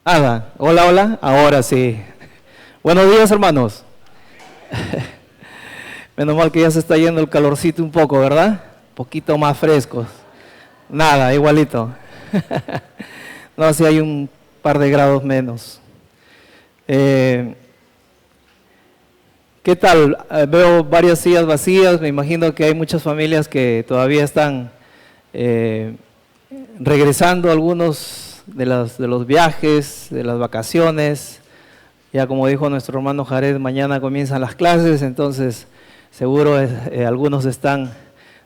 Ada, hola, hola, ahora sí. Buenos días, hermanos. Menos mal que ya se está yendo el calorcito un poco, ¿verdad? Un poquito más frescos. Nada, igualito. No, si hay un par de grados menos. Eh, ¿Qué tal? Veo varias sillas vacías. Me imagino que hay muchas familias que todavía están eh, regresando, algunos de los viajes, de las vacaciones. Ya como dijo nuestro hermano Jared, mañana comienzan las clases, entonces seguro algunos están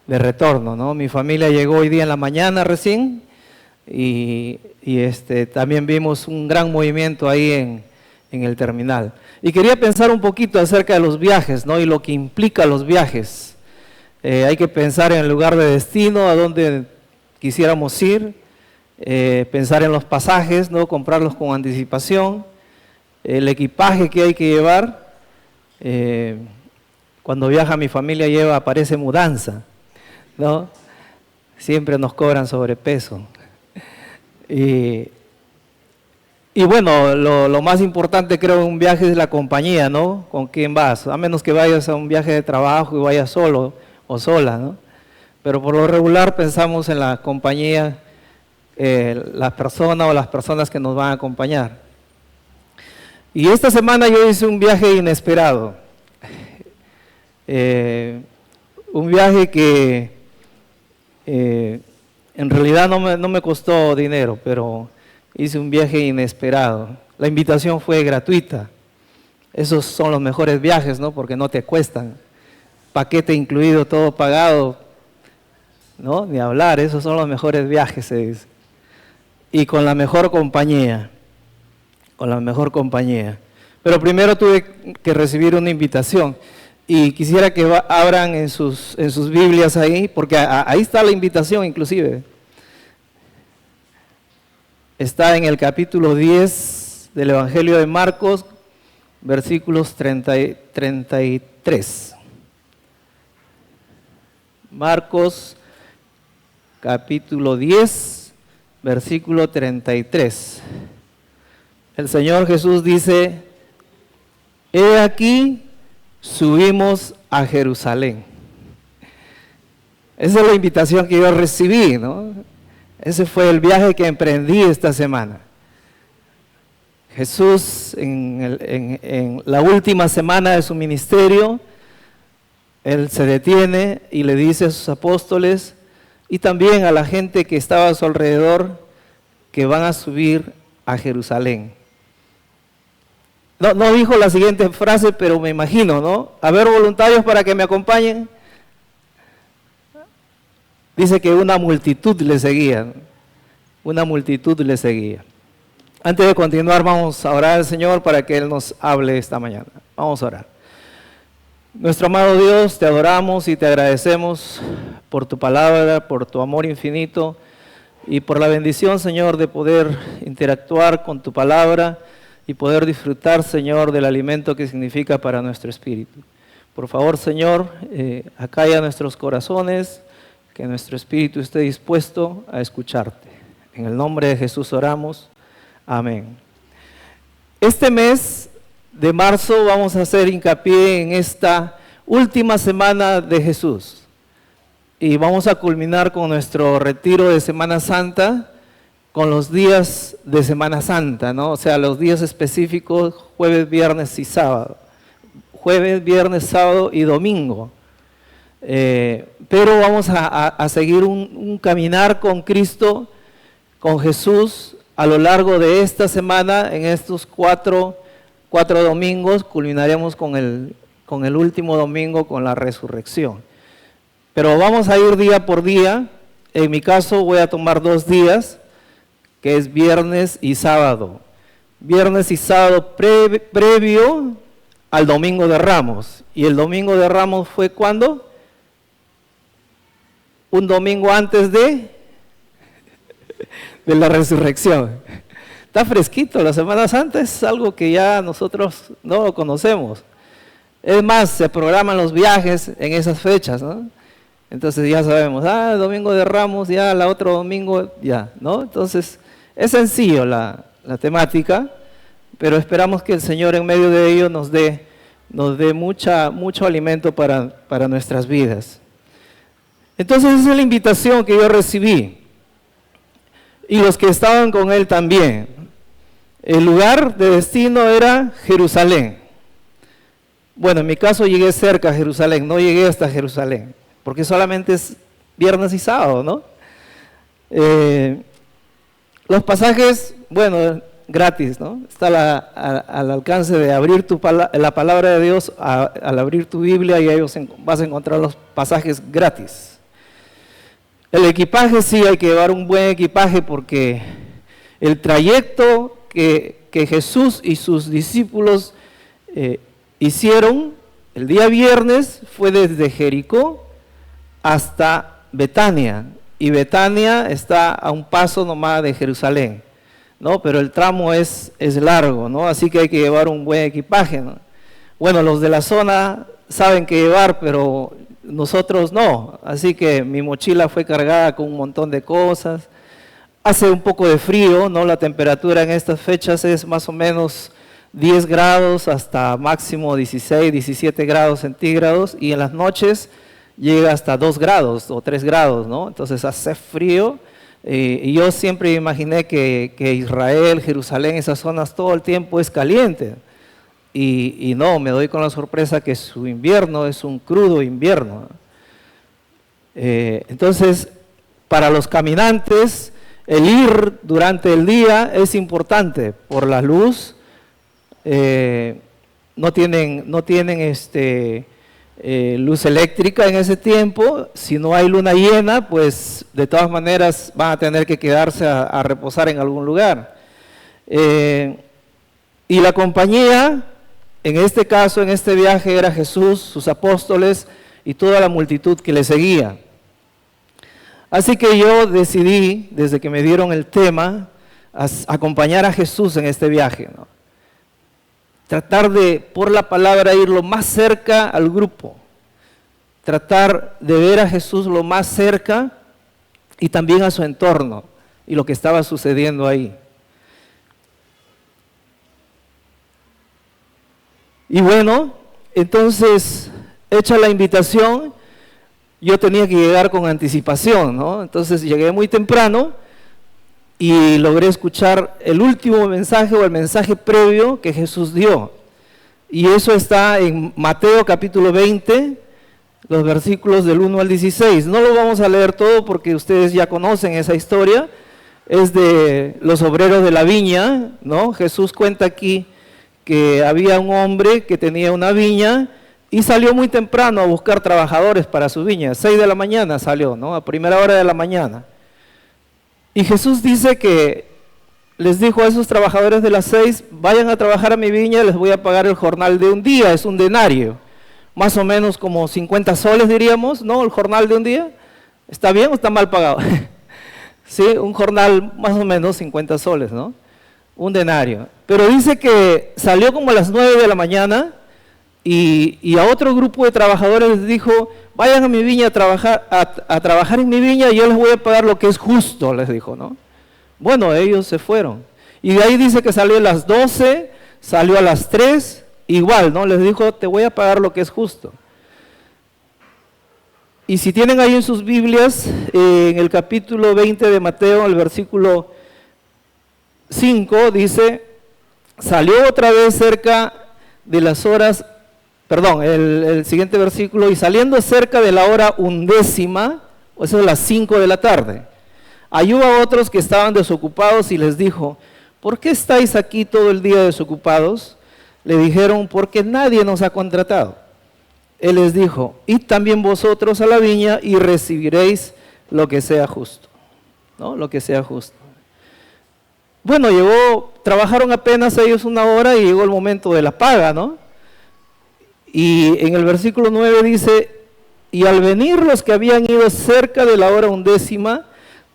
de retorno, ¿no? Mi familia llegó hoy día en la mañana recién y también vimos un gran movimiento ahí en el terminal. Y quería pensar un poquito acerca de los viajes, ¿no? Y lo que implica los viajes. Hay que pensar en el lugar de destino, a donde quisiéramos ir, pensar en los pasajes, ¿no? Comprarlos con anticipación, el equipaje que hay que llevar. Cuando viaja mi familia parece mudanza, ¿no? Siempre nos cobran sobrepeso. Y bueno, lo más importante creo en un viaje es la compañía, ¿no? ¿Con quién vas? A menos que vayas a un viaje de trabajo y vayas solo o sola, ¿no? Pero por lo regular pensamos en la compañía, la persona o las personas que nos van a acompañar. Y esta semana yo hice un viaje inesperado. Un viaje que en realidad no me costó dinero, pero hice un viaje inesperado. La invitación fue gratuita. Esos son los mejores viajes, ¿no? Porque no te cuestan. Paquete incluido, todo pagado, ¿no? Ni hablar, esos son los mejores viajes, se dice. Y con la mejor compañía. Con la mejor compañía. Pero primero tuve que recibir una invitación. Y quisiera que abran en sus Biblias ahí, porque ahí está la invitación inclusive. Está en el capítulo 10 del Evangelio de Marcos, versículos 33. Marcos, capítulo 10, versículo 33. El Señor Jesús dice: he aquí, subimos a Jerusalén. Esa es la invitación que yo recibí, ¿no? Ese fue el viaje que emprendí esta semana. Jesús en la última semana de su ministerio, Él se detiene y le dice a sus apóstoles y también a la gente que estaba a su alrededor que van a subir a Jerusalén. No dijo la siguiente frase, pero me imagino, ¿no? A ver, voluntarios para que me acompañen. Dice que una multitud le seguía. Una multitud le seguía. Antes de continuar, vamos a orar al Señor para que Él nos hable esta mañana. Vamos a orar. Nuestro amado Dios, te adoramos y te agradecemos por tu palabra, por tu amor infinito y por la bendición, Señor, de poder interactuar con tu palabra y poder disfrutar, Señor, del alimento que significa para nuestro espíritu. Por favor, Señor, acalla nuestros corazones, que nuestro espíritu esté dispuesto a escucharte. En el nombre de Jesús oramos. Amén. Este mes de marzo vamos a hacer hincapié en esta última semana de Jesús. Y vamos a culminar con nuestro retiro de Semana Santa, con los días de Semana Santa, ¿no? O sea, los días específicos, jueves, viernes y sábado. Jueves, viernes, sábado y domingo. Pero vamos a seguir un caminar con Cristo, con Jesús, a lo largo de esta semana, en estos cuatro domingos. Culminaremos con el último domingo, con la resurrección. Pero vamos a ir día por día. En mi caso voy a tomar 2 días, que es viernes y sábado. Viernes y sábado previo al Domingo de Ramos. ¿Y el Domingo de Ramos fue cuándo? Un domingo antes de la resurrección. Está fresquito, la Semana Santa es algo que ya nosotros no lo conocemos. Es más, se programan los viajes en esas fechas, ¿no? Entonces ya sabemos, el Domingo de Ramos, ya el otro domingo, ya, ¿no? Entonces es sencillo la la temática, pero esperamos que el Señor en medio de ello nos dé mucho alimento para nuestras vidas. Entonces esa es la invitación que yo recibí, y los que estaban con él también. El lugar de destino era Jerusalén. Bueno, en mi caso llegué cerca a Jerusalén, no llegué hasta Jerusalén, porque solamente es viernes y sábado, ¿no? Los pasajes, bueno, gratis, ¿no? Está al alcance de abrir la palabra de Dios, al abrir tu Biblia, y ahí vas a encontrar los pasajes gratis. El equipaje, sí, hay que llevar un buen equipaje, porque el trayecto que Jesús y sus discípulos hicieron el día viernes fue desde Jericó hasta Betania, y Betania está a un paso nomás de Jerusalén, ¿no? Pero el tramo es largo, ¿no? Así que hay que llevar un buen equipaje, ¿no? Bueno, los de la zona saben qué llevar, pero nosotros no, así que mi mochila fue cargada con un montón de cosas. Hace un poco de frío, ¿no? La temperatura en estas fechas es más o menos 10 grados hasta máximo 16, 17 grados centígrados, y en las noches llega hasta 2 grados o 3 grados, ¿no? Entonces hace frío, y yo siempre imaginé que Israel, Jerusalén, esas zonas todo el tiempo es caliente, y no, me doy con la sorpresa que su invierno es un crudo invierno. Entonces, para los caminantes, el ir durante el día es importante por la luz. No tienen luz eléctrica en ese tiempo. Si no hay luna llena, pues de todas maneras van a tener que quedarse a reposar en algún lugar. Y la compañía, en este caso, en este viaje, era Jesús, sus apóstoles y toda la multitud que le seguía. Así que yo decidí, desde que me dieron el tema, acompañar a Jesús en este viaje, ¿no? Tratar de, por la palabra, ir lo más cerca al grupo. Tratar de ver a Jesús lo más cerca y también a su entorno y lo que estaba sucediendo ahí. Y bueno, entonces, hecha la invitación, yo tenía que llegar con anticipación, ¿no? Entonces llegué muy temprano y logré escuchar el último mensaje o el mensaje previo que Jesús dio. Y eso está en Mateo capítulo 20, los versículos del 1 al 16. No lo vamos a leer todo porque ustedes ya conocen esa historia. Es de los obreros de la viña, ¿no? Jesús cuenta aquí que había un hombre que tenía una viña y salió muy temprano a buscar trabajadores para su viña. 6 de la mañana salió, ¿no? A primera hora de la mañana. Y Jesús dice que les dijo a esos trabajadores de las 6, vayan a trabajar a mi viña, les voy a pagar el jornal de un día, es un denario. Más o menos como 50 soles diríamos, ¿no? El jornal de un día. ¿Está bien o está mal pagado? Sí, un jornal más o menos 50 soles, ¿no? Un denario. Pero dice que salió como a las 9 de la mañana y a otro grupo de trabajadores les dijo, vayan a mi viña a trabajar en mi viña y yo les voy a pagar lo que es justo, les dijo, ¿no? Bueno, ellos se fueron. Y de ahí dice que salió a las 12, salió a las 3, igual, ¿no? Les dijo, te voy a pagar lo que es justo. Y si tienen ahí en sus Biblias, en el capítulo 20 de Mateo, el versículo 5, dice, salió otra vez cerca de las horas, perdón, el siguiente versículo, y saliendo cerca de la hora 11, o sea, las 5 de la tarde, halló a otros que estaban desocupados y les dijo, ¿por qué estáis aquí todo el día desocupados? Le dijeron, porque nadie nos ha contratado. Él les dijo, id también vosotros a la viña y recibiréis lo que sea justo, ¿no? Lo que sea justo. Bueno, trabajaron apenas ellos una hora y llegó el momento de la paga, ¿no? Y en el versículo 9 dice, y al venir los que habían ido cerca de la hora 11,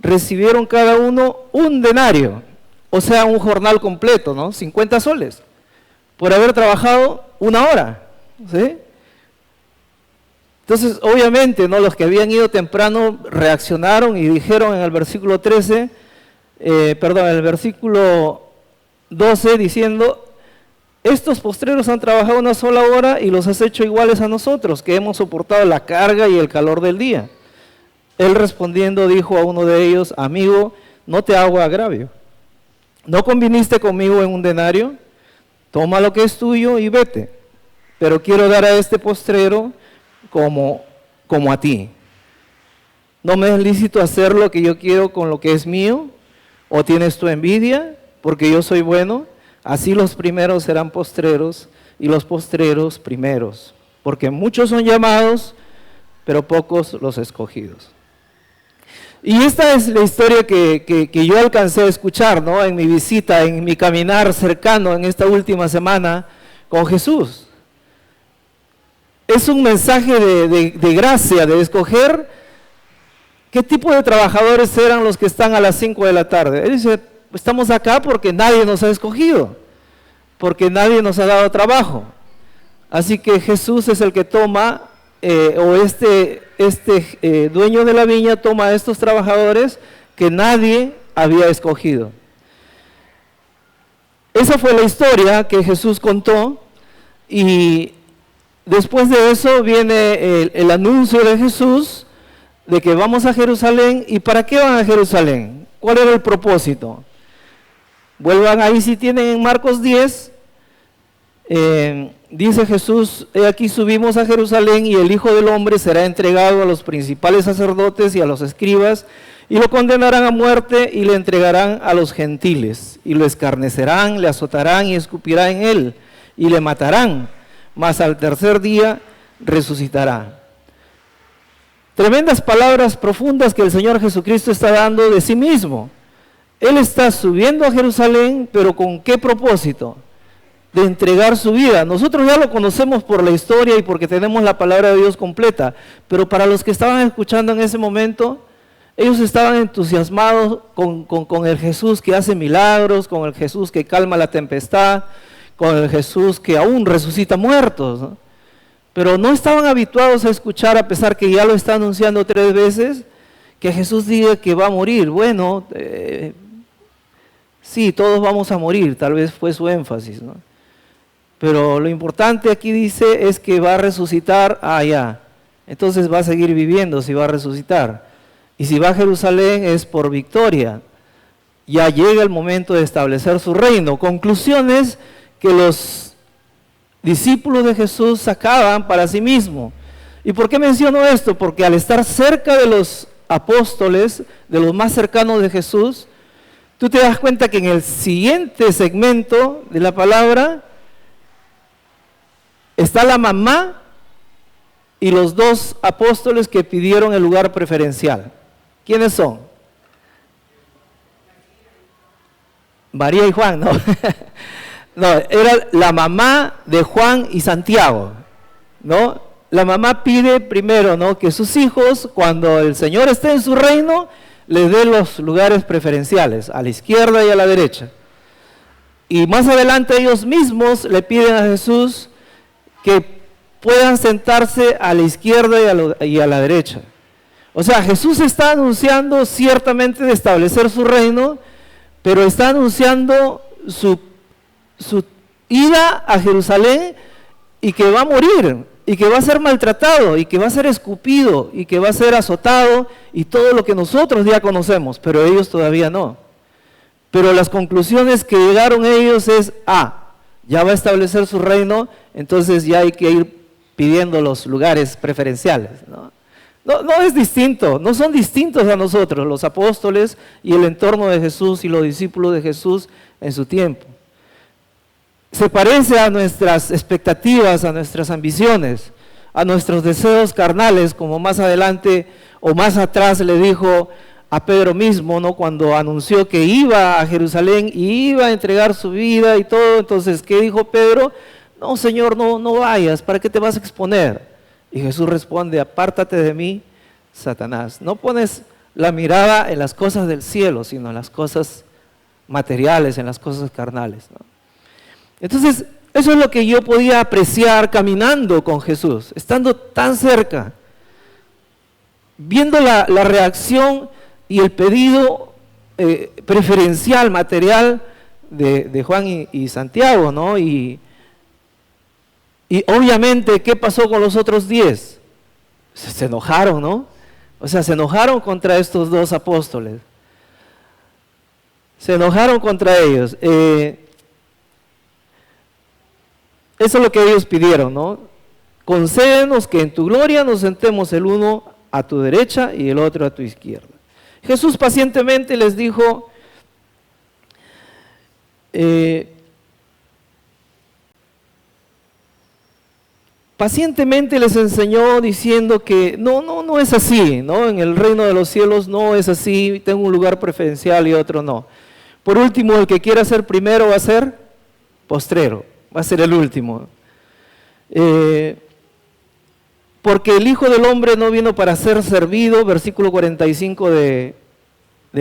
recibieron cada uno un denario, o sea, un jornal completo, ¿no? 50 soles, por haber trabajado una hora, ¿sí? Entonces, obviamente, ¿no? Los que habían ido temprano reaccionaron y dijeron en el versículo 13, en el versículo 12 diciendo: estos postreros han trabajado una sola hora y los has hecho iguales a nosotros, que hemos soportado la carga y el calor del día. Él respondiendo dijo a uno de ellos: amigo, no te hago agravio. ¿No conviniste conmigo en un denario? Toma lo que es tuyo y vete. Pero quiero dar a este postrero como a ti. ¿No me es lícito hacer lo que yo quiero con lo que es mío? ¿O tienes tu envidia? Porque yo soy bueno. Así los primeros serán postreros y los postreros primeros. Porque muchos son llamados, pero pocos los escogidos. Y esta es la historia que yo alcancé a escuchar, ¿no?, en mi visita, en mi caminar cercano en esta última semana con Jesús. Es un mensaje de gracia, de escoger qué tipo de trabajadores eran los que están a las 5 de la tarde. Él dice: estamos acá porque nadie nos ha escogido, porque nadie nos ha dado trabajo. Así que Jesús es el que toma, dueño de la viña toma a estos trabajadores que nadie había escogido. Esa fue la historia que Jesús contó, y después de eso viene el anuncio de Jesús de que vamos a Jerusalén. ¿Y para qué van a Jerusalén? ¿Cuál era el propósito? Vuelvan ahí si tienen en Marcos 10. Dice Jesús: he aquí subimos a Jerusalén y el Hijo del Hombre será entregado a los principales sacerdotes y a los escribas, y lo condenarán a muerte y le entregarán a los gentiles, y lo escarnecerán, le azotarán y escupirán en él, y le matarán, mas al tercer día resucitará. Tremendas palabras profundas que el Señor Jesucristo está dando de sí mismo. Él está subiendo a Jerusalén, pero ¿con qué propósito? De entregar su vida. Nosotros ya lo conocemos por la historia y porque tenemos la palabra de Dios completa, pero para los que estaban escuchando en ese momento, ellos estaban entusiasmados con el Jesús que hace milagros, con el Jesús que calma la tempestad, con el Jesús que aún resucita muertos, ¿no? Pero no estaban habituados a escuchar, a pesar que ya lo está anunciando 3 veces, que Jesús diga que va a morir. Bueno, sí, todos vamos a morir, tal vez fue su énfasis, ¿no? Pero lo importante aquí dice es que va a resucitar allá. Entonces va a seguir viviendo si va a resucitar. Y si va a Jerusalén es por victoria. Ya llega el momento de establecer su reino. Conclusiones que los discípulos de Jesús sacaban para sí mismos. ¿Y por qué menciono esto? Porque al estar cerca de los apóstoles, de los más cercanos de Jesús, tú te das cuenta que en el siguiente segmento de la palabra está la mamá y los 2 apóstoles que pidieron el lugar preferencial. ¿Quiénes son? María y Juan, ¿no? No, era la mamá de Juan y Santiago, ¿no? La mamá pide primero, ¿no?, que sus hijos, cuando el Señor esté en su reino, les dé los lugares preferenciales, a la izquierda y a la derecha. Y más adelante ellos mismos le piden a Jesús que puedan sentarse a la izquierda y a la derecha. O sea, Jesús está anunciando ciertamente de establecer su reino, pero está anunciando su ida a Jerusalén, y que va a morir, y que va a ser maltratado, y que va a ser escupido, y que va a ser azotado, y todo lo que nosotros ya conocemos, pero ellos todavía no. Pero las conclusiones que llegaron ellos es: ya va a establecer su reino, entonces ya hay que ir pidiendo los lugares preferenciales, ¿no? No es distinto, no son distintos a nosotros, los apóstoles y el entorno de Jesús y los discípulos de Jesús en su tiempo. Se parece a nuestras expectativas, a nuestras ambiciones, a nuestros deseos carnales, como más adelante o más atrás le dijo a Pedro mismo, ¿no?, cuando anunció que iba a Jerusalén y iba a entregar su vida y todo. Entonces, ¿qué dijo Pedro? No, Señor, no vayas, ¿para qué te vas a exponer? Y Jesús responde: apártate de mí, Satanás. No pones la mirada en las cosas del cielo, sino en las cosas materiales, en las cosas carnales, ¿no? Entonces, eso es lo que yo podía apreciar caminando con Jesús, estando tan cerca, viendo la reacción y el pedido preferencial, material de Juan y Santiago, ¿no? Y obviamente, ¿qué pasó con los otros 10? Se enojaron, ¿no? O sea, se enojaron contra estos dos apóstoles. Se enojaron contra ellos. Eso es lo que ellos pidieron, ¿no? Concédenos que en tu gloria nos sentemos el uno a tu derecha y el otro a tu izquierda. Jesús pacientemente les dijo, pacientemente les enseñó diciendo que no es así, ¿no? En el reino de los cielos no es así, tengo un lugar preferencial y otro no. Por último, el que quiera ser primero va a ser postrero, va a ser el último. Porque el Hijo del Hombre no vino para ser servido, versículo 45 de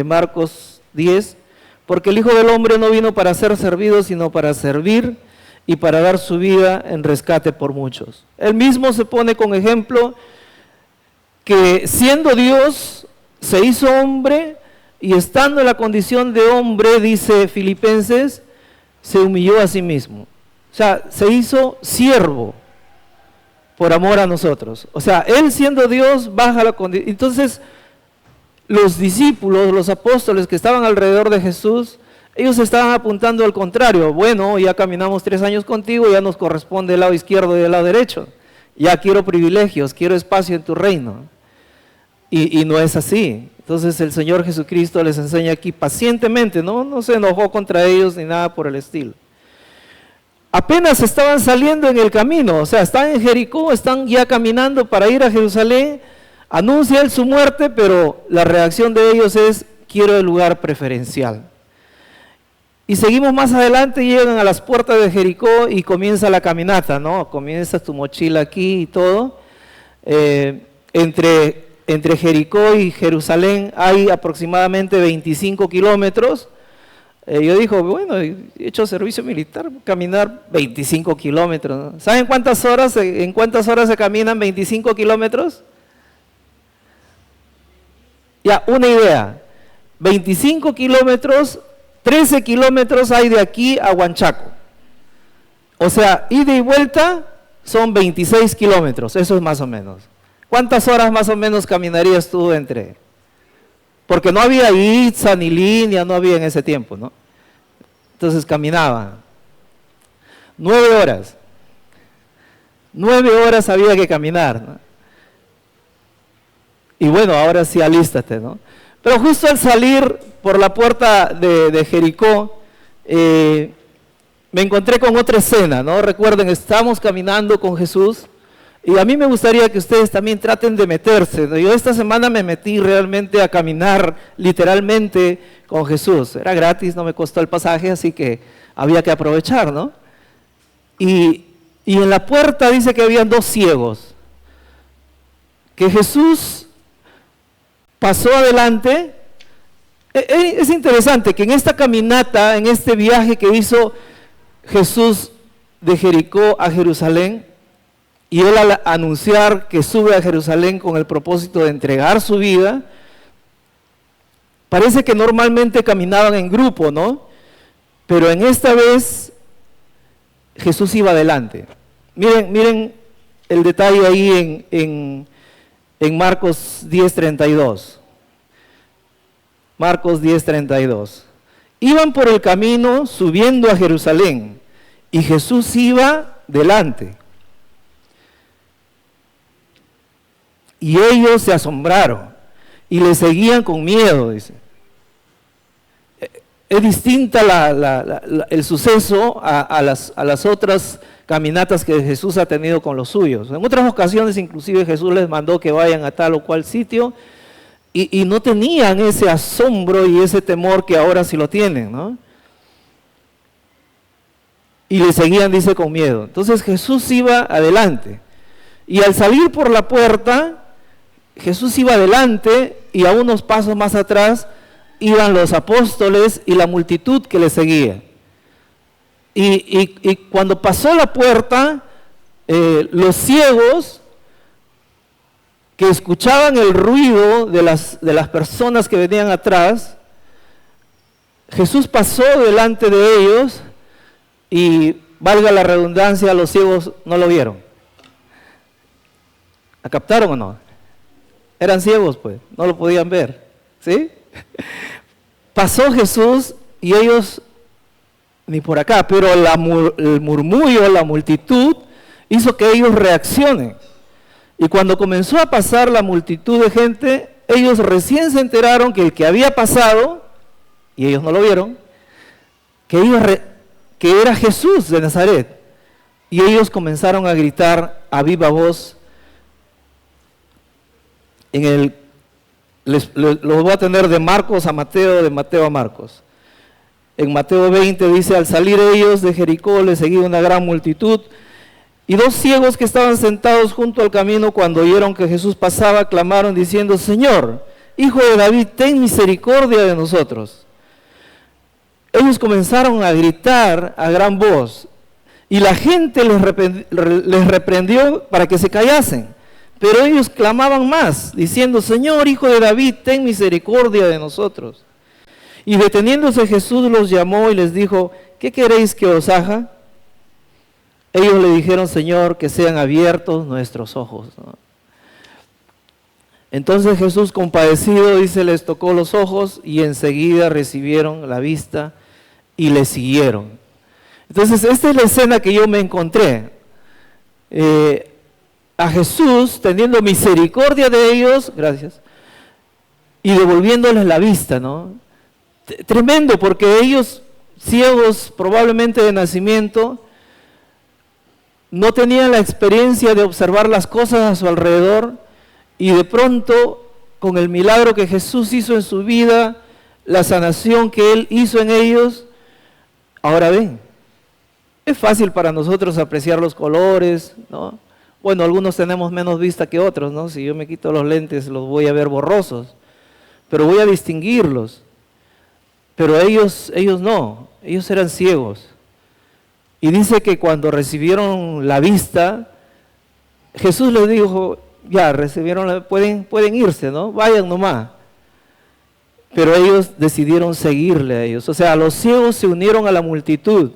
Marcos 10, porque el Hijo del Hombre no vino para ser servido, sino para servir y para dar su vida en rescate por muchos. Él mismo se pone con ejemplo que siendo Dios, se hizo hombre y estando en la condición de hombre, dice Filipenses, se humilló a sí mismo. O sea, se hizo siervo por amor a nosotros. O sea, Él siendo Dios baja la condición. Entonces, los discípulos, los apóstoles que estaban alrededor de Jesús, ellos estaban apuntando al contrario. Bueno, ya caminamos 3 años contigo, ya nos corresponde el lado izquierdo y el lado derecho. Ya quiero privilegios, quiero espacio en tu reino. Y no es así. Entonces el Señor Jesucristo les enseña aquí pacientemente, no se enojó contra ellos ni nada por el estilo. Apenas estaban saliendo en el camino, o sea, están en Jericó, están ya caminando para ir a Jerusalén, anuncia Él su muerte, pero la reacción de ellos es, quiero el lugar preferencial. Y seguimos más adelante, llegan a las puertas de Jericó y comienza la caminata, ¿no? Comienza tu mochila aquí y todo. Entre Jericó y Jerusalén hay aproximadamente 25 kilómetros. Yo digo, bueno, he hecho servicio militar, caminar 25 kilómetros. ¿No? ¿Saben en cuántas horas se caminan 25 kilómetros? Ya, una idea. 25 kilómetros, 13 kilómetros hay de aquí a Huanchaco. O sea, ida y vuelta son 26 kilómetros, eso es más o menos. ¿Cuántas horas más o menos caminarías tú entre? Porque no había ITSA ni línea, no había en ese tiempo, ¿no? Entonces caminaba. 9 horas. 9 horas había que caminar, ¿no? Y bueno, ahora sí alístate, ¿no? Pero justo al salir por la puerta de Jericó, me encontré con otra escena, ¿no? Recuerden, estamos caminando con Jesús. Y a mí me gustaría que ustedes también traten de meterse. Yo esta semana me metí realmente a caminar literalmente con Jesús. Era gratis, no me costó el pasaje, así que había que aprovechar, ¿no? Y en la puerta dice que habían 2 ciegos. Que Jesús pasó adelante. Es interesante que en esta caminata, en este viaje que hizo Jesús de Jericó a Jerusalén, y él al anunciar que sube a Jerusalén con el propósito de entregar su vida, parece que normalmente caminaban en grupo, ¿no? Pero en esta vez Jesús iba adelante. Miren el detalle ahí en Marcos 10:32. Marcos 10:32. Iban por el camino subiendo a Jerusalén y Jesús iba delante. Y ellos se asombraron y le seguían con miedo, dice. Es distinta el suceso a las otras caminatas que Jesús ha tenido con los suyos. En otras ocasiones inclusive Jesús les mandó que vayan a tal o cual sitio y no tenían ese asombro y ese temor que ahora sí lo tienen, ¿no? Y le seguían, dice, con miedo. Entonces Jesús iba adelante y al salir por la puerta, Jesús iba adelante y a unos pasos más atrás iban los apóstoles y la multitud que le seguía. Y cuando pasó la puerta, los ciegos que escuchaban el ruido de las personas que venían atrás, Jesús pasó delante de ellos y, valga la redundancia, los ciegos no lo vieron. ¿La captaron o no? Eran ciegos, pues, no lo podían ver, ¿sí? Pasó Jesús y ellos ni por acá, pero el murmullo, la multitud, hizo que ellos reaccionen. Y cuando comenzó a pasar la multitud de gente, ellos recién se enteraron que el que había pasado, y ellos no lo vieron, que era Jesús de Nazaret. Y ellos comenzaron a gritar a viva voz. Los voy a tener de Marcos a Mateo, de Mateo a Marcos. En Mateo 20 dice, al salir ellos de Jericó les seguía una gran multitud, y dos ciegos que estaban sentados junto al camino, cuando oyeron que Jesús pasaba, clamaron diciendo, Señor, Hijo de David, ten misericordia de nosotros. Ellos comenzaron a gritar a gran voz, y la gente les reprendió para que se callasen. Pero ellos clamaban más, diciendo, Señor, Hijo de David, ten misericordia de nosotros. Y deteniéndose Jesús los llamó y les dijo, ¿qué queréis que os haga? Ellos le dijeron, Señor, que sean abiertos nuestros ojos, ¿no? Entonces Jesús, compadecido, dice, les tocó los ojos y enseguida recibieron la vista y le siguieron. Entonces, esta es la escena que yo me encontré. A Jesús teniendo misericordia de ellos, gracias, y devolviéndoles la vista, ¿no? Tremendo, porque ellos, ciegos probablemente de nacimiento, no tenían la experiencia de observar las cosas a su alrededor, y de pronto, con el milagro que Jesús hizo en su vida, la sanación que Él hizo en ellos, ahora ven. Es fácil para nosotros apreciar los colores, ¿no? Bueno, algunos tenemos menos vista que otros, ¿no? Si yo me quito los lentes, los voy a ver borrosos, pero voy a distinguirlos. Pero ellos no, ellos eran ciegos. Y dice que cuando recibieron la vista, Jesús les dijo, ya, pueden irse, ¿no? Vayan nomás. Pero ellos decidieron seguirle a ellos. O sea, los ciegos se unieron a la multitud.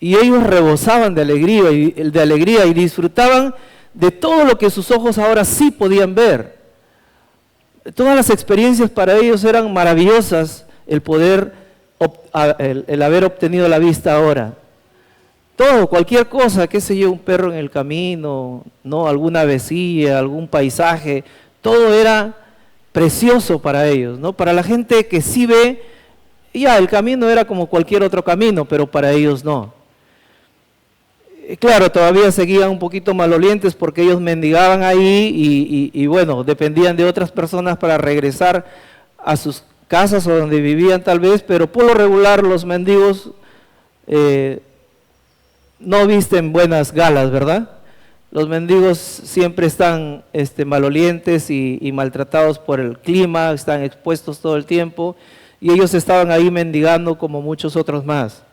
Y ellos rebosaban de alegría y disfrutaban de todo lo que sus ojos ahora sí podían ver. Todas las experiencias para ellos eran maravillosas, el haber obtenido la vista ahora. Todo, cualquier cosa, qué sé yo, un perro en el camino, ¿no? Alguna avecilla, algún paisaje, todo era precioso para ellos, ¿no? Para la gente que sí ve, ya el camino era como cualquier otro camino, pero para ellos no. Claro, todavía seguían un poquito malolientes porque ellos mendigaban ahí y bueno, dependían de otras personas para regresar a sus casas o donde vivían tal vez, pero por lo regular los mendigos no visten buenas galas, ¿verdad? Los mendigos siempre están malolientes y maltratados por el clima, están expuestos todo el tiempo, y ellos estaban ahí mendigando como muchos otros más.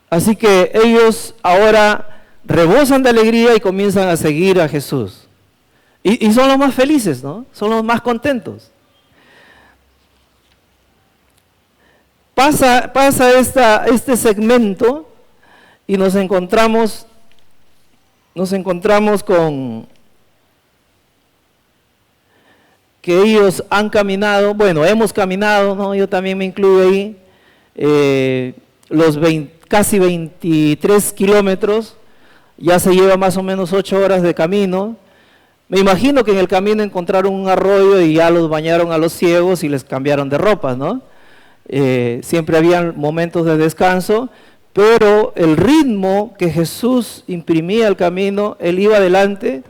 Así que ellos ahora rebosan de alegría y comienzan a seguir a Jesús. Y son los más felices, ¿no? Son los más contentos. Pasa este segmento y nos encontramos con que ellos han caminado, bueno, hemos caminado, ¿no? Yo también me incluyo ahí, casi 23 kilómetros, ya se lleva más o menos 8 horas de camino. Me imagino que en el camino encontraron un arroyo y ya los bañaron a los ciegos y les cambiaron de ropa, ¿no? Siempre habían momentos de descanso, pero el ritmo que Jesús imprimía al camino, Él iba adelante,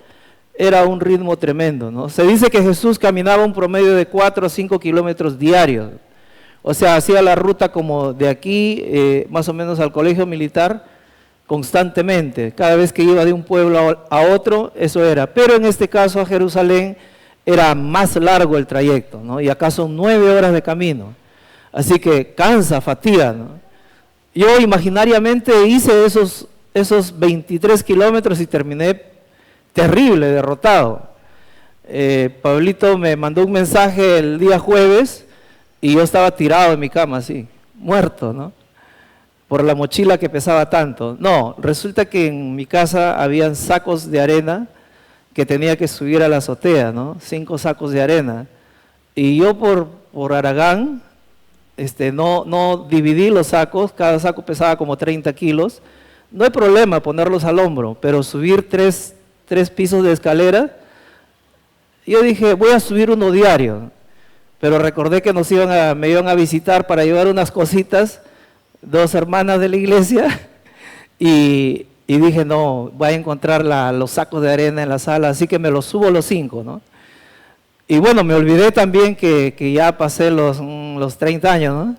era un ritmo tremendo, ¿no? Se dice que Jesús caminaba un promedio de 4 a 5 kilómetros diarios. O sea, hacía la ruta como de aquí, más o menos al colegio militar, constantemente. Cada vez que iba de un pueblo a otro, eso era. Pero en este caso a Jerusalén era más largo el trayecto, ¿no? Y acá son 9 horas de camino. Así que cansa, fatiga, ¿no? Yo imaginariamente hice esos 23 kilómetros y terminé terrible, derrotado. Pablito me mandó un mensaje el día jueves y yo estaba tirado en mi cama así, muerto, ¿no? Por la mochila que pesaba tanto. No, resulta que en mi casa habían sacos de arena que tenía que subir a la azotea, ¿no? 5 sacos de arena. Y yo por haragán, no dividí los sacos, cada saco pesaba como 30 kilos. No hay problema ponerlos al hombro, pero subir tres pisos de escalera, yo dije, voy a subir uno diario. Pero recordé que me iban a visitar para llevar unas cositas, 2 hermanas de la iglesia, y dije, no, voy a encontrar los sacos de arena en la sala, así que me los subo los 5, ¿no? Y bueno, me olvidé también que ya pasé los 30 años, ¿no?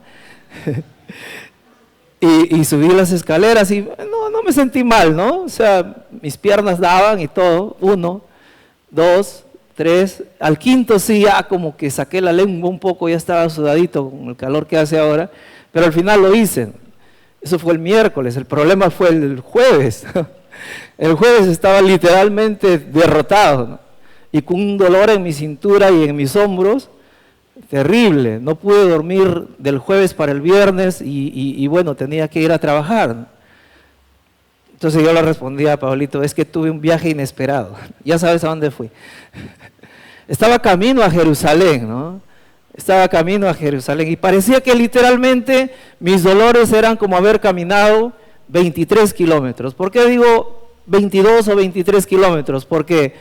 y subí las escaleras y no me sentí mal, ¿no? O sea, mis piernas daban y todo, 1, 2, 3, al 5 sí, ya como que saqué la lengua un poco, ya estaba sudadito con el calor que hace ahora, pero al final lo hice. Eso fue el miércoles, el problema fue el jueves. El jueves estaba literalmente derrotado, ¿no? Y con un dolor en mi cintura y en mis hombros, terrible. No pude dormir del jueves para el viernes y bueno, tenía que ir a trabajar. Entonces yo le respondí a Pablito, es que tuve un viaje inesperado. Ya sabes a dónde fui. Estaba camino a Jerusalén, ¿no? Estaba camino a Jerusalén y parecía que literalmente mis dolores eran como haber caminado 23 kilómetros. ¿Por qué digo 22 o 23 kilómetros? Porque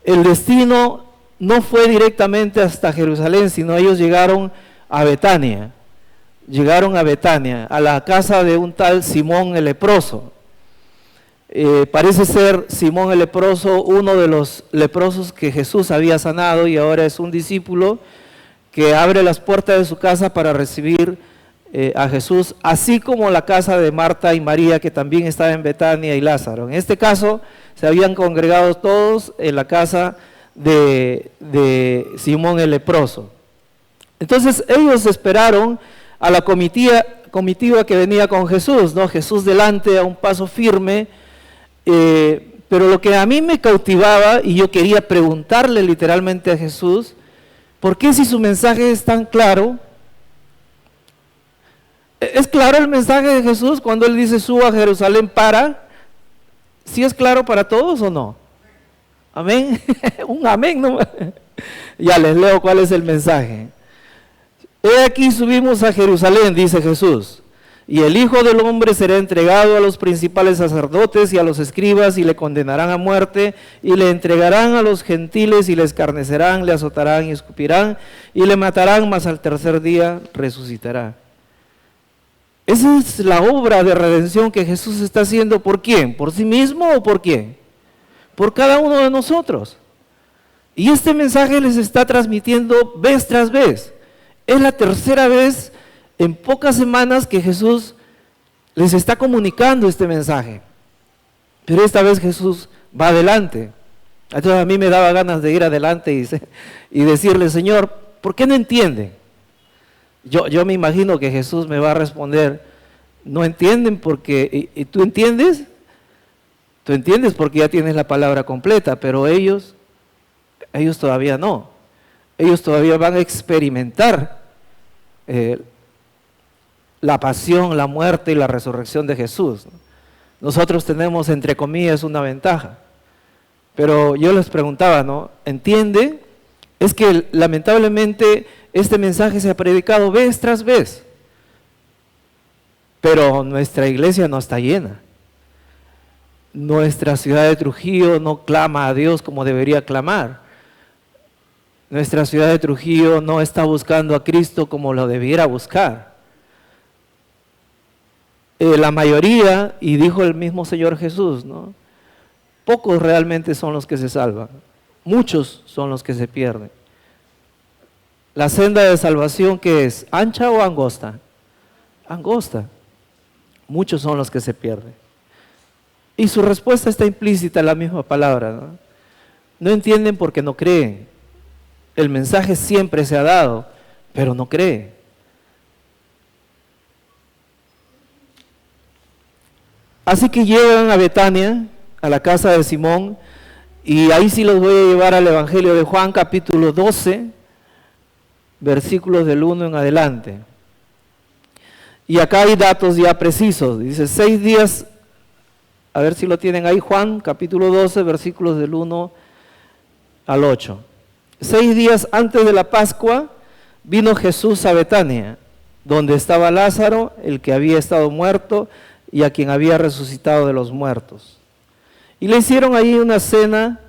el destino no fue directamente hasta Jerusalén, sino ellos llegaron a Betania. Llegaron a Betania, a la casa de un tal Simón el leproso. Parece ser Simón el leproso uno de los leprosos que Jesús había sanado y ahora es un discípulo que abre las puertas de su casa para recibir a Jesús, así como la casa de Marta y María, que también estaba en Betania, y Lázaro. En este caso, se habían congregado todos en la casa de Simón el leproso. Entonces, ellos esperaron a la comitiva que venía con Jesús, ¿no? Jesús delante a un paso firme, pero lo que a mí me cautivaba, y yo quería preguntarle literalmente a Jesús, ¿por qué si su mensaje es tan claro? ¿Es claro el mensaje de Jesús cuando Él dice suba a Jerusalén para? ¿Sí es claro para todos o no? Amén. Un amén, ¿no? Ya les leo cuál es el mensaje. He aquí subimos a Jerusalén, dice Jesús, y el Hijo del Hombre será entregado a los principales sacerdotes y a los escribas y le condenarán a muerte y le entregarán a los gentiles y le escarnecerán, le azotarán y escupirán y le matarán, mas al tercer día resucitará. Esa es la obra de redención que Jesús está haciendo. ¿Por quién? ¿Por sí mismo o por quién? Por cada uno de nosotros. Y este mensaje les está transmitiendo vez tras vez. Es la tercera vez en pocas semanas que Jesús les está comunicando este mensaje. Pero esta vez Jesús va adelante. Entonces a mí me daba ganas de ir adelante y decirle, Señor, ¿por qué no entienden? Yo me imagino que Jesús me va a responder, no entienden porque, ¿y tú entiendes? Tú entiendes porque ya tienes la palabra completa, pero ellos todavía no. Ellos todavía van a experimentar la pasión, la muerte y la resurrección de Jesús. Nosotros tenemos, entre comillas, una ventaja. Pero yo les preguntaba, ¿no? ¿Entiende? Es que lamentablemente este mensaje se ha predicado vez tras vez, pero nuestra iglesia no está llena. Nuestra ciudad de Trujillo no clama a Dios como debería clamar. Nuestra ciudad de Trujillo no está buscando a Cristo como lo debiera buscar. La mayoría, y dijo el mismo Señor Jesús, ¿no? Pocos realmente son los que se salvan, muchos son los que se pierden. La senda de salvación, ¿qué es? ¿Ancha o angosta? Angosta. Muchos son los que se pierden. Y su respuesta está implícita en la misma palabra, ¿no? No entienden porque no creen. El mensaje siempre se ha dado, pero no creen. Así que llegan a Betania, a la casa de Simón, y ahí sí los voy a llevar al Evangelio de Juan, capítulo 12. versículos del 1 en adelante. Y acá hay datos ya precisos. Dice 6 días, a ver si lo tienen ahí, Juan, capítulo 12, versículos del 1 al 8. 6 días antes de la Pascua vino Jesús a Betania, donde estaba Lázaro, el que había estado muerto y a quien había resucitado de los muertos. Y le hicieron ahí una cena,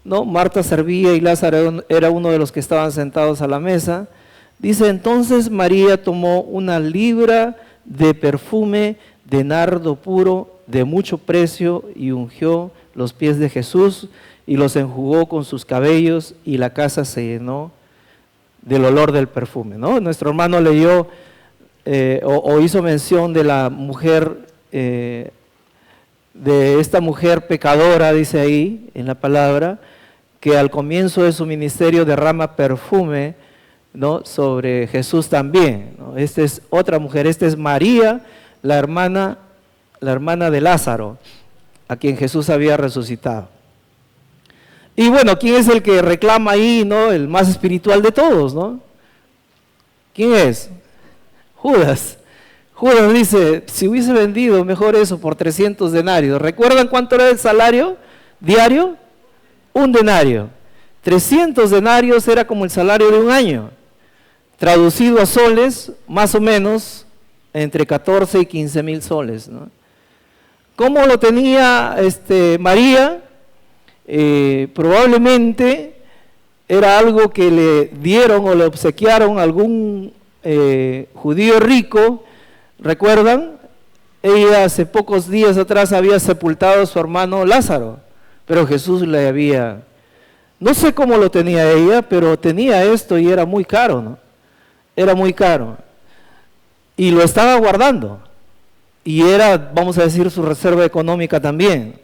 ¿no? Marta servía y Lázaro era uno de los que estaban sentados a la mesa. Dice, entonces María tomó una libra de perfume de nardo puro de mucho precio y ungió los pies de Jesús y los enjugó con sus cabellos y la casa se llenó del olor del perfume, ¿no? Nuestro hermano leyó o hizo mención de la mujer, de esta mujer pecadora, dice ahí en la palabra, que al comienzo de su ministerio derrama perfume, ¿no? Sobre Jesús también, ¿no? Esta es otra mujer, esta es María, la hermana de Lázaro, a quien Jesús había resucitado. Y bueno, ¿quién es el que reclama ahí, ¿no? El más espiritual de todos, ¿no? ¿Quién es? Judas. Judas dice, si hubiese vendido mejor eso por 300 denarios. ¿Recuerdan cuánto era el salario diario? 1 denario. 300 denarios era como el salario de un año. Traducido a soles, más o menos, entre 14 y 15 mil soles, ¿no? ¿Cómo lo tenía María? Probablemente era algo que le dieron o le obsequiaron a algún judío rico. ¿Recuerdan? Ella hace pocos días atrás había sepultado a su hermano Lázaro, pero Jesús le había, no sé cómo lo tenía ella, pero tenía esto y era muy caro, ¿no? Era muy caro. Y lo estaba guardando. Y era, vamos a decir, su reserva económica también.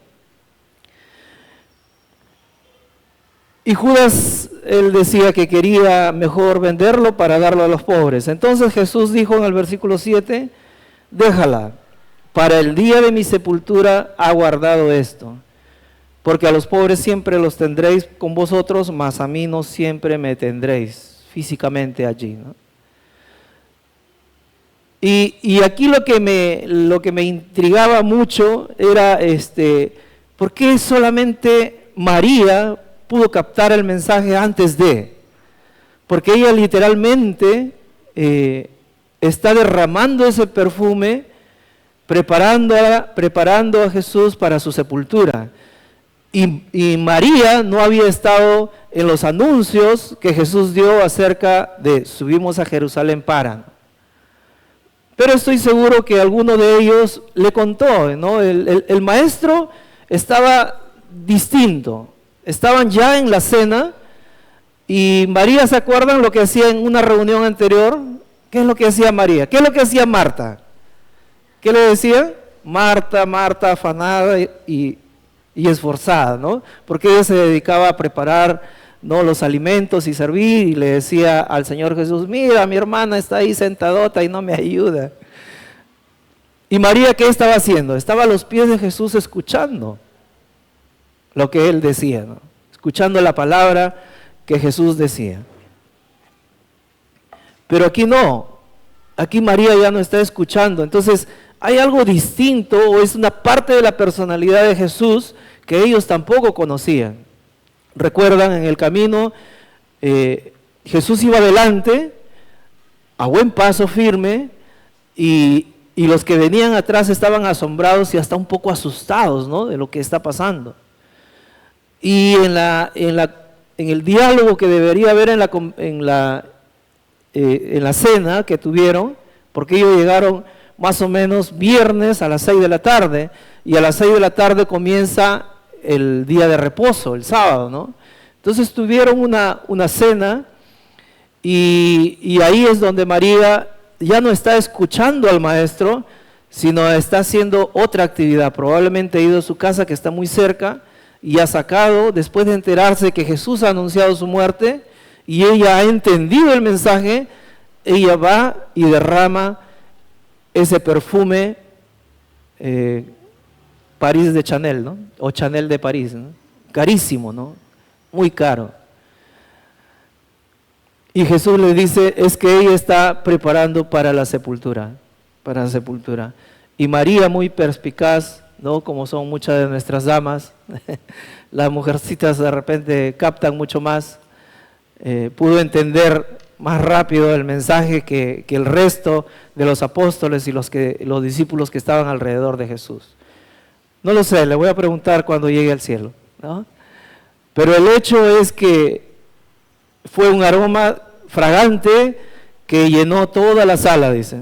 Y Judas, él decía que quería mejor venderlo para darlo a los pobres. Entonces Jesús dijo en el versículo 7, déjala, para el día de mi sepultura ha guardado esto, porque a los pobres siempre los tendréis con vosotros, mas a mí no siempre me tendréis físicamente allí, ¿no? Y aquí lo que me intrigaba mucho era, ¿por qué solamente María pudo captar el mensaje antes de? Porque ella literalmente está derramando ese perfume, preparando a Jesús para su sepultura. Y María no había estado en los anuncios que Jesús dio acerca de subimos a Jerusalén para. Pero estoy seguro que alguno de ellos le contó, ¿no? El maestro estaba distinto. Estaban ya en la cena y María, ¿se acuerdan lo que hacía en una reunión anterior? ¿Qué es lo que hacía María? ¿Qué es lo que hacía Marta? ¿Qué le decía? Marta, Marta, afanada y esforzada, ¿no? Porque ella se dedicaba a preparar, ¿no? Los alimentos y servir, y le decía al Señor Jesús, mira, mi hermana está ahí sentadota y no me ayuda. Y María, ¿qué estaba haciendo? Estaba a los pies de Jesús escuchando lo que él decía, ¿no? Escuchando la palabra que Jesús decía. Pero aquí no, aquí María ya no está escuchando. Entonces hay algo distinto, o es una parte de la personalidad de Jesús que ellos tampoco conocían. Recuerdan, en el camino Jesús iba adelante a buen paso firme y los que venían atrás estaban asombrados y hasta un poco asustados, ¿no? De lo que está pasando. Y en el diálogo que debería haber en la cena que tuvieron, porque ellos llegaron más o menos viernes a las 6 de la tarde y a las 6 de la tarde comienza el día de reposo, el sábado, ¿no? Entonces tuvieron una cena y ahí es donde María ya no está escuchando al maestro, sino está haciendo otra actividad. Probablemente ha ido a su casa que está muy cerca y ha sacado, después de enterarse que Jesús ha anunciado su muerte y ella ha entendido el mensaje, ella va y derrama ese perfume París de Chanel, ¿no? O Chanel de París, ¿no? Carísimo, ¿no? Muy caro. Y Jesús le dice, es que ella está preparando para la sepultura, para la sepultura. Y María, muy perspicaz, ¿no? Como son muchas de nuestras damas, las mujercitas de repente captan mucho más, pudo entender más rápido el mensaje que el resto de los apóstoles y los discípulos que estaban alrededor de Jesús. No lo sé, le voy a preguntar cuando llegue al cielo, ¿no? Pero el hecho es que fue un aroma fragante que llenó toda la sala, dice.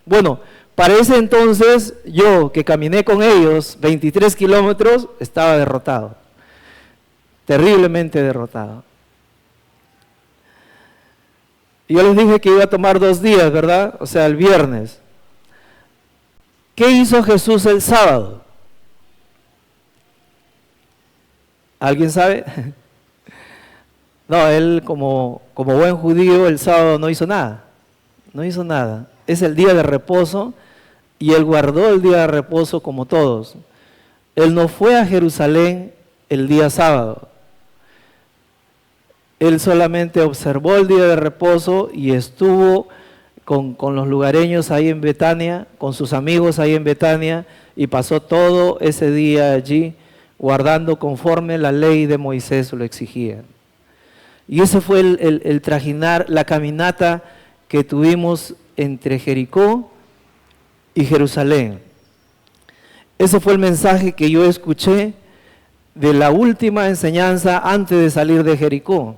Bueno, para ese entonces yo, que caminé con ellos 23 kilómetros, estaba derrotado, terriblemente derrotado. Y yo les dije que iba a tomar 2 días, ¿verdad? O sea, el viernes. ¿Qué hizo Jesús el sábado? ¿Alguien sabe? No, él como buen judío el sábado no hizo nada, no hizo nada. Es el día de reposo y él guardó el día de reposo como todos. Él no fue a Jerusalén el día sábado. Él solamente observó el día de reposo y estuvo con los lugareños ahí en Betania, con sus amigos ahí en Betania, y pasó todo ese día allí guardando conforme la ley de Moisés lo exigía. Y ese fue el trajinar, la caminata que tuvimos entre Jericó y Jerusalén. Ese fue el mensaje que yo escuché de la última enseñanza antes de salir de Jericó.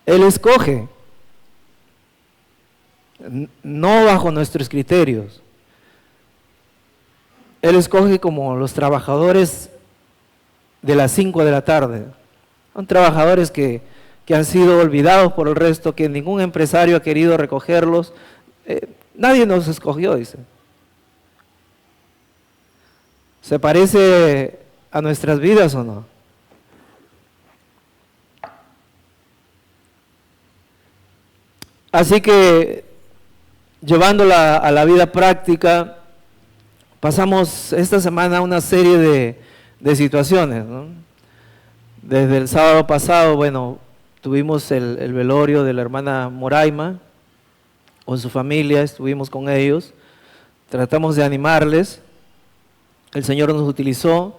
Él escoge, no bajo nuestros criterios. Él escoge como los trabajadores de las 5 de la tarde. Son trabajadores que han sido olvidados por el resto, que ningún empresario ha querido recogerlos. Nadie nos escogió, dice. ¿Se parece a nuestras vidas o no? Así que, llevándola a la vida práctica, pasamos esta semana una serie de situaciones, ¿no? Desde el sábado pasado, bueno, tuvimos el velorio de la hermana Moraima con su familia, estuvimos con ellos, tratamos de animarles, el Señor nos utilizó.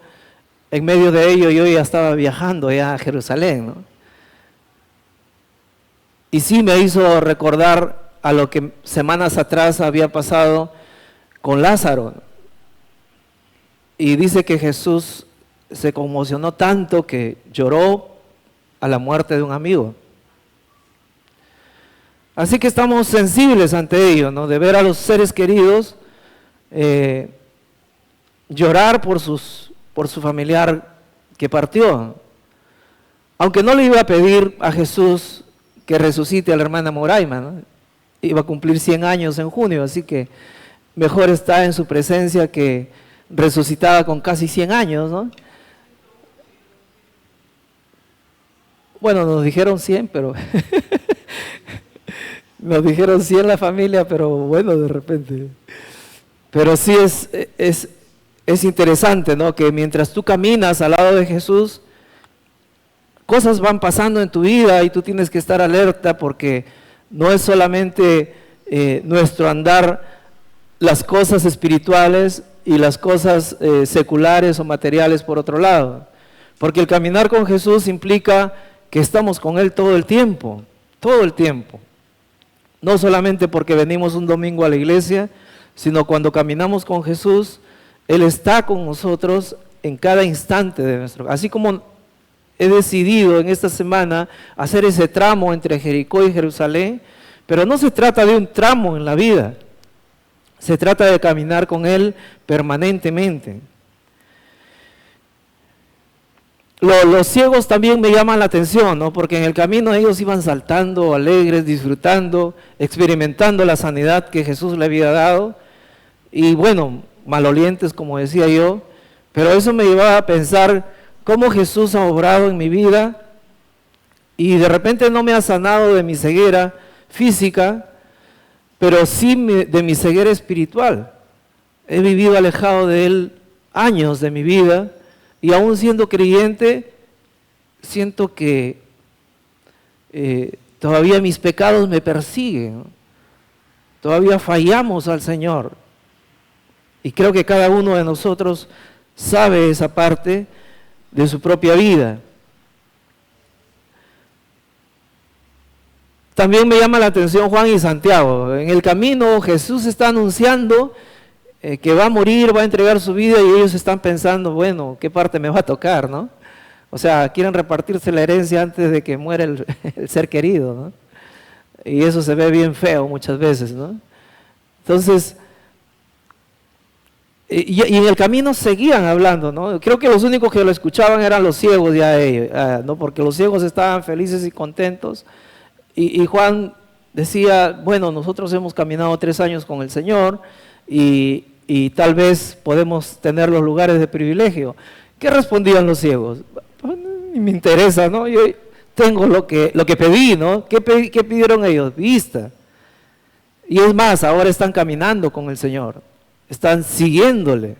En medio de ello yo ya estaba viajando ya a Jerusalén, ¿no? Y sí me hizo recordar a lo que semanas atrás había pasado con Lázaro. Y dice que Jesús se conmocionó tanto que lloró a la muerte de un amigo. Así que estamos sensibles ante ello, ¿no? De ver a los seres queridos llorar por su familiar que partió. Aunque no le iba a pedir a Jesús que resucite a la hermana Moraima, ¿no? Iba a cumplir 100 años en junio, así que mejor está en su presencia que resucitada con casi 100 años, ¿no? Bueno, nos dijeron 100, pero nos dijeron 100 la familia, pero bueno, de repente. Pero sí es interesante, ¿no? Que mientras tú caminas al lado de Jesús, cosas van pasando en tu vida y tú tienes que estar alerta porque no es solamente nuestro andar las cosas espirituales y las cosas seculares o materiales por otro lado. Porque el caminar con Jesús implica que estamos con Él todo el tiempo, todo el tiempo. No solamente porque venimos un domingo a la iglesia, sino cuando caminamos con Jesús, Él está con nosotros en cada instante de nuestro. Así como he decidido en esta semana hacer ese tramo entre Jericó y Jerusalén, pero no se trata de un tramo en la vida, se trata de caminar con Él permanentemente. Los ciegos también me llaman la atención, ¿no? Porque en el camino ellos iban saltando, alegres, disfrutando, experimentando la sanidad que Jesús le había dado, y bueno, malolientes como decía yo, pero eso me llevaba a pensar cómo Jesús ha obrado en mi vida y de repente no me ha sanado de mi ceguera física, pero sí de mi ceguera espiritual. He vivido alejado de Él años de mi vida y aún siendo creyente, siento que todavía mis pecados me persiguen, todavía fallamos al Señor. Y creo que cada uno de nosotros sabe esa parte de su propia vida. También me llama la atención Juan y Santiago. En el camino Jesús está anunciando que va a morir, va a entregar su vida, y ellos están pensando, bueno, ¿qué parte me va a tocar, no? O sea, quieren repartirse la herencia antes de que muera el ser querido, ¿no? Y eso se ve bien feo muchas veces, ¿no? Entonces, y en el camino seguían hablando, ¿no? Creo que los únicos que lo escuchaban eran los ciegos ya ellos, ¿no? Porque los ciegos estaban felices y contentos. Y Juan decía, bueno, nosotros hemos caminado 3 años con el Señor y tal vez podemos tener los lugares de privilegio. ¿Qué respondían los ciegos? Pues, ni me interesa, ¿no? Yo tengo lo que pedí, ¿no? ¿Qué pidieron ellos? Vista. Y es más, ahora están caminando con el Señor, están siguiéndole.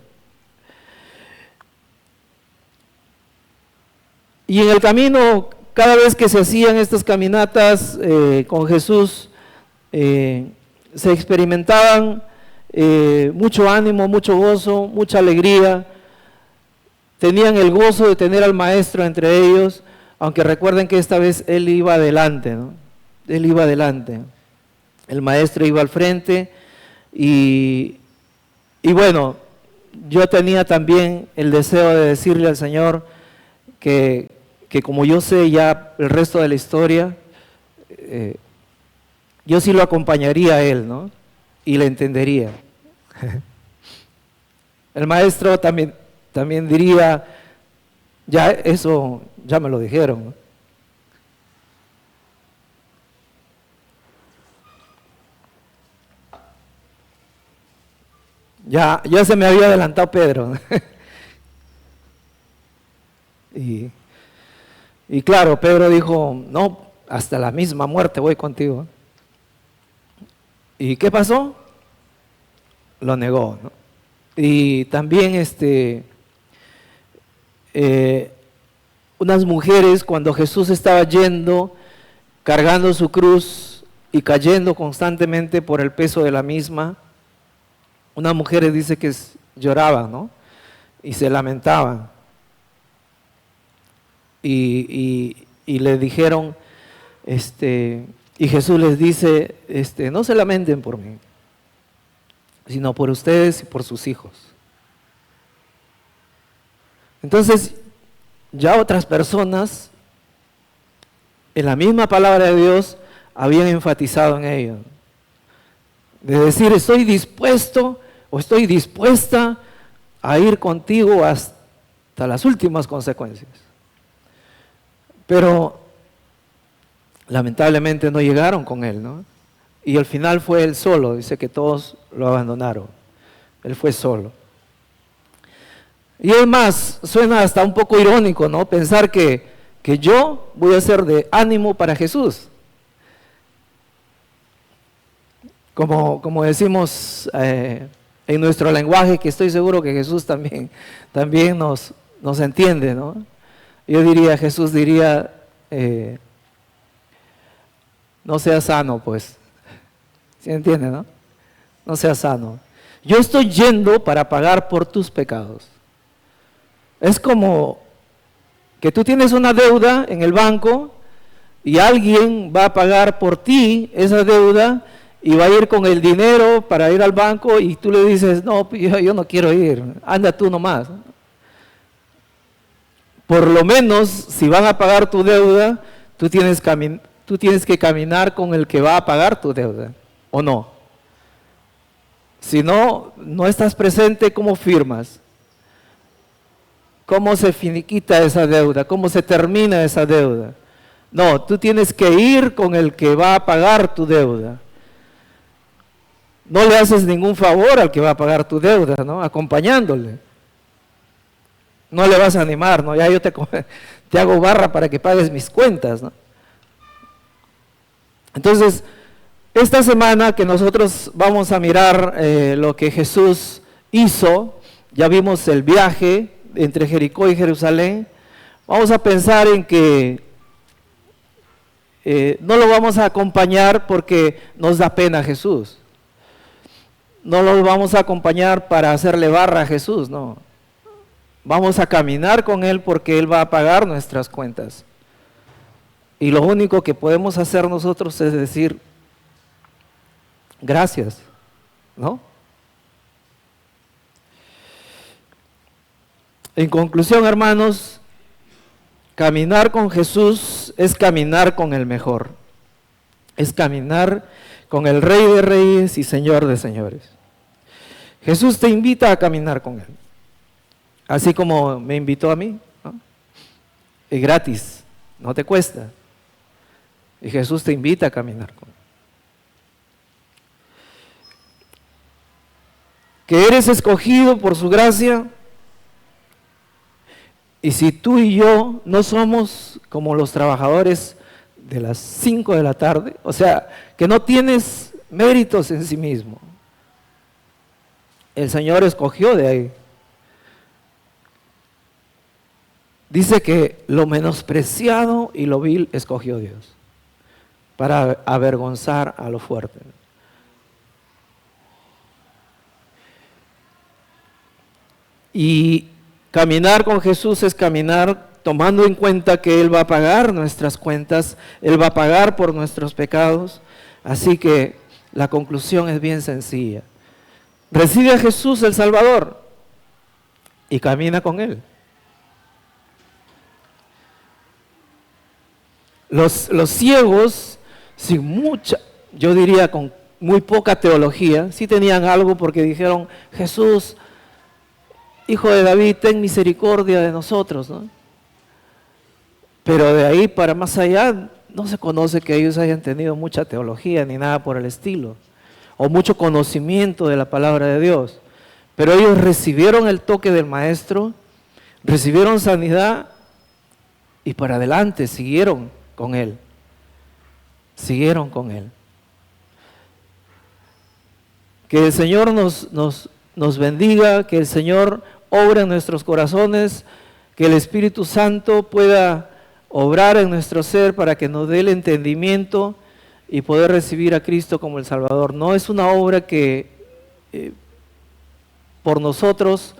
Y en el camino, cada vez que se hacían estas caminatas con Jesús, se experimentaban mucho ánimo, mucho gozo, mucha alegría. Tenían el gozo de tener al Maestro entre ellos, aunque recuerden que esta vez Él iba adelante, ¿no? Él iba adelante. El Maestro iba al frente y bueno, yo tenía también el deseo de decirle al Señor que como yo sé ya el resto de la historia, yo sí lo acompañaría a Él, ¿no? Y le entendería. El Maestro también diría, ya eso, ya me lo dijeron, ¿no? Ya se me había adelantado Pedro. Y claro, Pedro dijo, no, hasta la misma muerte voy contigo. ¿Y qué pasó? Lo negó, ¿no? Y también unas mujeres, cuando Jesús estaba yendo, cargando su cruz y cayendo constantemente por el peso de la misma, unas mujeres dice que lloraban, ¿no? Y se lamentaban. Y le dijeron, y Jesús les dice, no se lamenten por mí, sino por ustedes y por sus hijos. Entonces, ya otras personas, en la misma palabra de Dios, habían enfatizado en ello. De decir, estoy dispuesto o estoy dispuesta a ir contigo hasta las últimas consecuencias. Pero lamentablemente no llegaron con él, ¿no? Y al final fue él solo, dice que todos lo abandonaron. Él fue solo. Y es más, suena hasta un poco irónico, ¿no? Pensar que yo voy a ser de ánimo para Jesús. Como decimos en nuestro lenguaje, que estoy seguro que Jesús también nos entiende, ¿no? Yo diría, Jesús diría, no seas sano, pues. ¿Sí entiende, no? No seas sano. Yo estoy yendo para pagar por tus pecados. Es como que tú tienes una deuda en el banco y alguien va a pagar por ti esa deuda y va a ir con el dinero para ir al banco y tú le dices, no, yo no quiero ir, anda tú nomás. Por lo menos, si van a pagar tu deuda, tú tienes que caminar con el que va a pagar tu deuda, ¿o no? Si no estás presente, ¿cómo firmas? ¿Cómo se finiquita esa deuda? ¿Cómo se termina esa deuda? No, tú tienes que ir con el que va a pagar tu deuda. No le haces ningún favor al que va a pagar tu deuda, ¿no? Acompañándole. No le vas a animar, ¿no? Ya yo te hago barra para que pagues mis cuentas, ¿no? Entonces, esta semana que nosotros vamos a mirar lo que Jesús hizo, ya vimos el viaje entre Jericó y Jerusalén, vamos a pensar en que no lo vamos a acompañar porque nos da pena a Jesús. No lo vamos a acompañar para hacerle barra a Jesús, no. Vamos a caminar con Él porque Él va a pagar nuestras cuentas. Y lo único que podemos hacer nosotros es decir, gracias, ¿no? En conclusión, hermanos, caminar con Jesús es caminar con el mejor. Es caminar con el Rey de Reyes y Señor de Señores. Jesús te invita a caminar con Él. Así como me invitó a mí, ¿no? Es gratis, no te cuesta. Y Jesús te invita a caminar con Él. Que eres escogido por su gracia. Y si tú y yo no somos como los trabajadores de las 5 de la tarde, o sea, que no tienes méritos en sí mismo. El Señor escogió de ahí. Dice que lo menospreciado y lo vil escogió Dios para avergonzar a lo fuerte. Y caminar con Jesús es caminar tomando en cuenta que Él va a pagar nuestras cuentas, Él va a pagar por nuestros pecados. Así que la conclusión es bien sencilla. Recibe a Jesús el Salvador y camina con Él. Los ciegos, sin mucha, yo diría con muy poca teología, sí tenían algo porque dijeron, Jesús, Hijo de David, ten misericordia de nosotros, ¿no? Pero de ahí para más allá no se conoce que ellos hayan tenido mucha teología ni nada por el estilo, o mucho conocimiento de la palabra de Dios. Pero ellos recibieron el toque del Maestro, recibieron sanidad y para adelante siguieron con Él. Siguieron con Él. Que el Señor nos bendiga, que el Señor obre en nuestros corazones, que el Espíritu Santo pueda obrar en nuestro ser para que nos dé el entendimiento y poder recibir a Cristo como el Salvador. No es una obra que por nosotros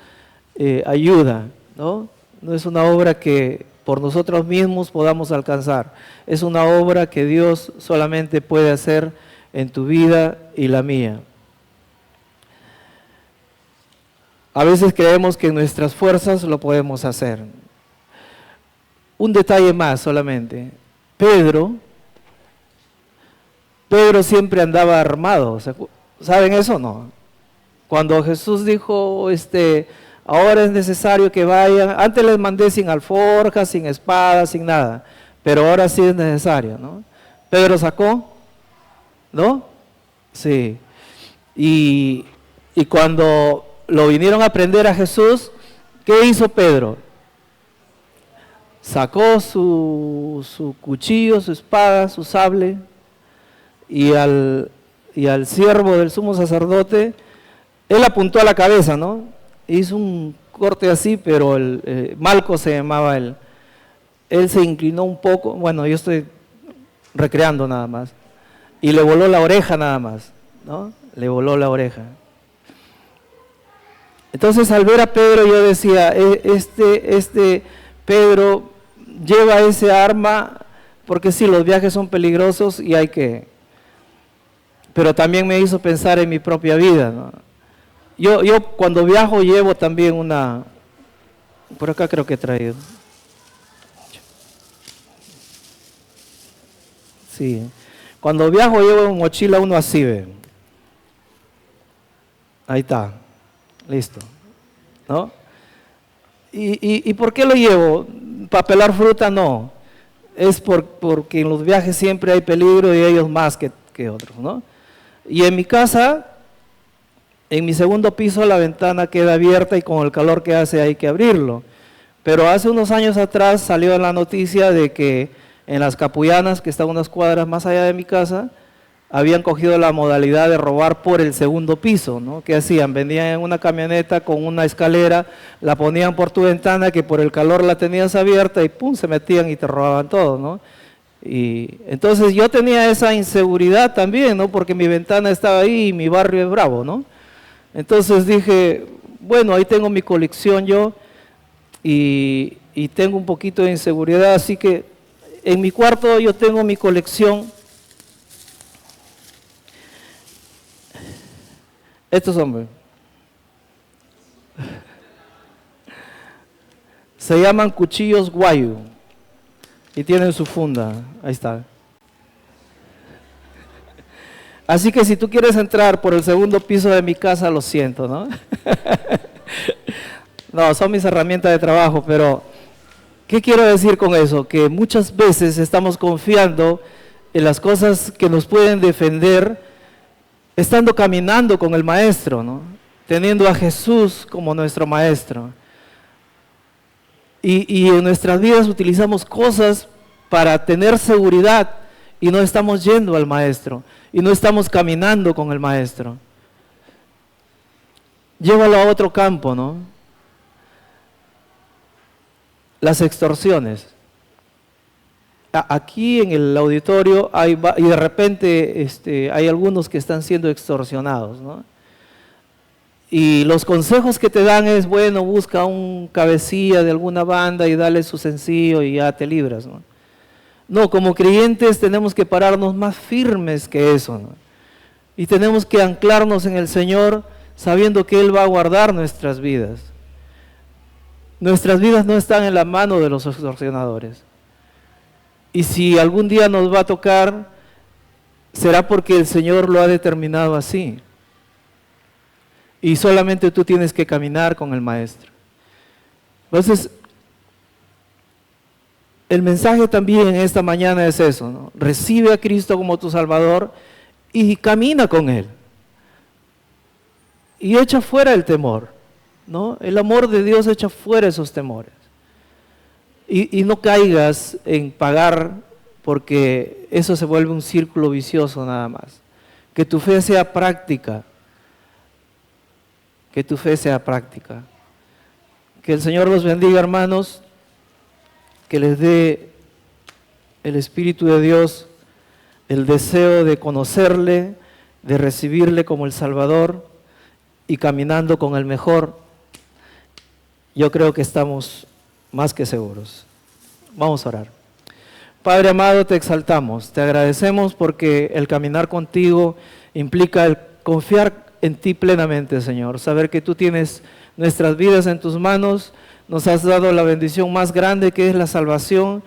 ayuda, ¿no? No es una obra que por nosotros mismos podamos alcanzar. Es una obra que Dios solamente puede hacer en tu vida y la mía. A veces creemos que en nuestras fuerzas lo podemos hacer. Un detalle más solamente. Pedro siempre andaba armado. ¿Saben eso o no? Cuando Jesús dijo, ahora es necesario que vayan, antes les mandé sin alforjas, sin espadas, sin nada, pero ahora sí es necesario, ¿no? Pedro sacó, ¿no? Sí. Y cuando lo vinieron a prender a Jesús, ¿qué hizo Pedro? Sacó su cuchillo, su espada, su sable, y al siervo del sumo sacerdote, él apuntó a la cabeza, ¿no? Hizo un corte así, pero Malco se llamaba él. Él se inclinó un poco, bueno, yo estoy recreando nada más, y le voló la oreja nada más, ¿no? Le voló la oreja. Entonces al ver a Pedro yo decía, Pedro lleva ese arma, porque sí, los viajes son peligrosos y hay que... Pero también me hizo pensar en mi propia vida, ¿no? Yo cuando viajo llevo también una... Por acá creo que he traído. Sí. Cuando viajo llevo en mochila uno así, ¿ve? Ahí está. Listo, ¿no? ¿Y por qué lo llevo? ¿Para pelar fruta? No. Es porque en los viajes siempre hay peligro y ellos más que otros, ¿no? Y en mi casa, en mi segundo piso, la ventana queda abierta y con el calor que hace hay que abrirlo. Pero hace unos años atrás salió la noticia de que en las Capullanas, que están unas cuadras más allá de mi casa, habían cogido la modalidad de robar por el segundo piso, ¿no? ¿Qué hacían? Venían en una camioneta con una escalera, la ponían por tu ventana, que por el calor la tenías abierta y ¡pum!, se metían y te robaban todo, ¿no? Y entonces yo tenía esa inseguridad también, ¿no? Porque mi ventana estaba ahí y mi barrio es bravo, ¿no? Entonces dije, bueno, ahí tengo mi colección yo y tengo un poquito de inseguridad, así que en mi cuarto yo tengo mi colección. Estos hombres se llaman cuchillos guayu y tienen su funda, ahí está. Así que si tú quieres entrar por el segundo piso de mi casa, lo siento, ¿no? No, son mis herramientas de trabajo, pero ¿qué quiero decir con eso? Que muchas veces estamos confiando en las cosas que nos pueden defender, estando caminando con el Maestro, ¿no? Teniendo a Jesús como nuestro Maestro. Y en nuestras vidas utilizamos cosas para tener seguridad y no estamos yendo al Maestro y no estamos caminando con el Maestro. Llévalo a otro campo, ¿no? Las extorsiones. Aquí en el auditorio hay, y de repente hay algunos que están siendo extorsionados, ¿no? Y los consejos que te dan es, bueno, busca un cabecilla de alguna banda y dale su sencillo y ya te libras, ¿no? No, como creyentes tenemos que pararnos más firmes que eso, ¿no? Y tenemos que anclarnos en el Señor sabiendo que Él va a guardar nuestras vidas. Nuestras vidas no están en la mano de los extorsionadores. Y si algún día nos va a tocar, será porque el Señor lo ha determinado así. Y solamente tú tienes que caminar con el Maestro. Entonces, el mensaje también en esta mañana es eso, ¿no? Recibe a Cristo como tu Salvador y camina con Él. Y echa fuera el temor, ¿no? El amor de Dios echa fuera esos temores. Y no caigas en pagar, porque eso se vuelve un círculo vicioso nada más. Que tu fe sea práctica. Que tu fe sea práctica. Que el Señor los bendiga, hermanos. Que les dé el Espíritu de Dios el deseo de conocerle, de recibirle como el Salvador y caminando con el mejor. Yo creo que estamos más que seguros. Vamos a orar. Padre amado, te exaltamos, te agradecemos porque el caminar contigo implica el confiar en ti plenamente, Señor. Saber que tú tienes nuestras vidas en tus manos, nos has dado la bendición más grande que es la salvación,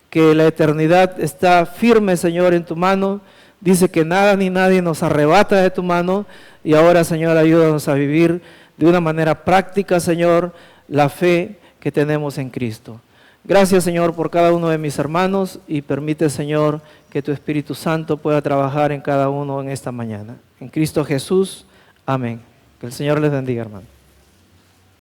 que la eternidad está firme, Señor, en tu mano. Dice que nada ni nadie nos arrebata de tu mano y ahora, Señor, ayúdanos a vivir de una manera práctica, Señor, la fe que tenemos en Cristo. Gracias, Señor, por cada uno de mis hermanos y permite, Señor, que tu Espíritu Santo pueda trabajar en cada uno en esta mañana. En Cristo Jesús, amén. Que el Señor les bendiga, hermanos.